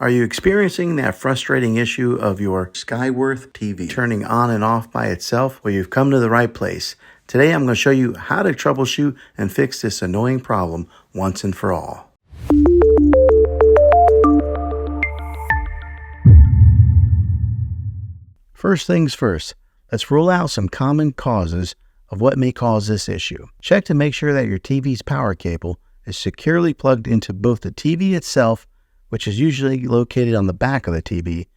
Are you experiencing that frustrating issue of your Skyworth TV turning on and off by itself? Well, you've come to the right place. Today I'm going to show you how to troubleshoot and fix this annoying problem once and for all. First things first, let's rule out some common causes of what may cause this issue. Check to make sure that your TV's power cable is securely plugged into both the TV itself, which is usually located on the back of the TV,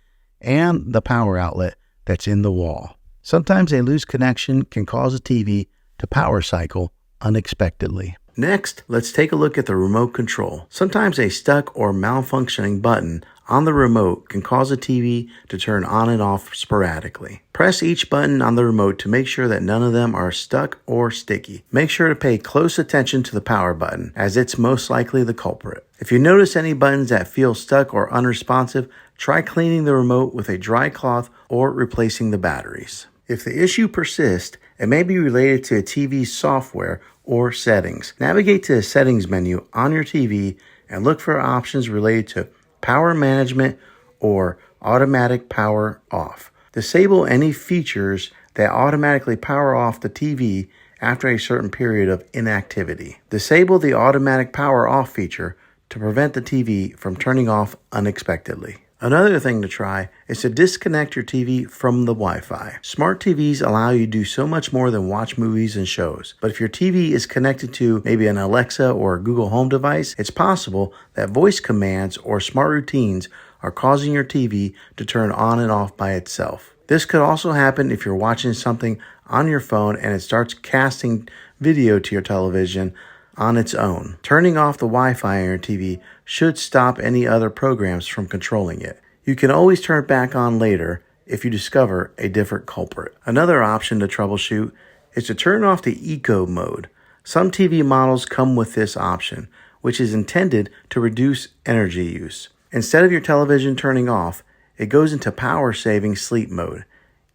and the power outlet that's in the wall. Sometimes a loose connection can cause a TV to power cycle unexpectedly. Next, let's take a look at the remote control. Sometimes a stuck or malfunctioning button on the remote can cause a TV to turn on and off sporadically. Press each button on the remote to make sure that none of them are stuck or sticky. Make sure to pay close attention to the power button, as it's most likely the culprit. If you notice any buttons that feel stuck or unresponsive, try cleaning the remote with a dry cloth or replacing the batteries. If the issue persists, it may be related to a TV's software or settings. Navigate to the settings menu on your TV and look for options related to power management or automatic power off. Disable any features that automatically power off the TV after a certain period of inactivity. Disable the automatic power off feature to prevent the TV from turning off unexpectedly. Another thing to try is to disconnect your TV from the Wi-Fi. Smart TVs allow you to do so much more than watch movies and shows. But if your TV is connected to maybe an Alexa or a Google Home device, it's possible that voice commands or smart routines are causing your TV to turn on and off by itself. This could also happen if you're watching something on your phone and it starts casting video to your television on its own. Turning off the Wi-Fi on your TV should stop any other programs from controlling it. You can always turn it back on later if you discover a different culprit. Another option to troubleshoot is to turn off the eco mode. Some TV models come with this option, which is intended to reduce energy use. Instead of your television turning off, it goes into power-saving sleep mode.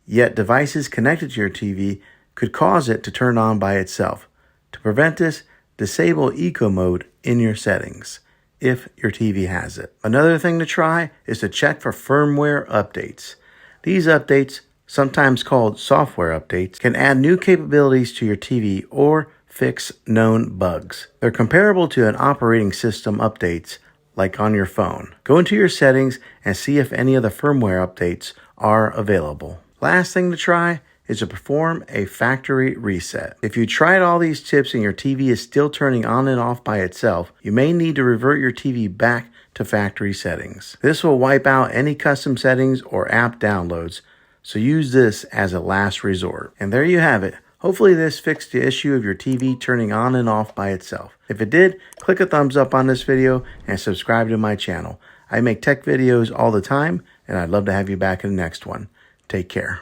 Yet devices connected to your TV could cause it to turn on by itself. To prevent this, disable eco mode in your settings if your TV has it. Another thing to try is to check for firmware updates. These updates, sometimes called software updates, can add new capabilities to your TV or fix known bugs. They're comparable to an operating system updates like on your phone. Go into your settings and see if any of the firmware updates are available. Last thing to try is to perform a factory reset. If you tried all these tips and your TV is still turning on and off by itself, you may need to revert your TV back to factory settings. This will wipe out any custom settings or app downloads, so use this as a last resort. And there you have it. Hopefully this fixed the issue of your TV turning on and off by itself. If it did, click a thumbs up on this video and subscribe to my channel. I make tech videos all the time, and I'd love to have you back in the next one. Take care.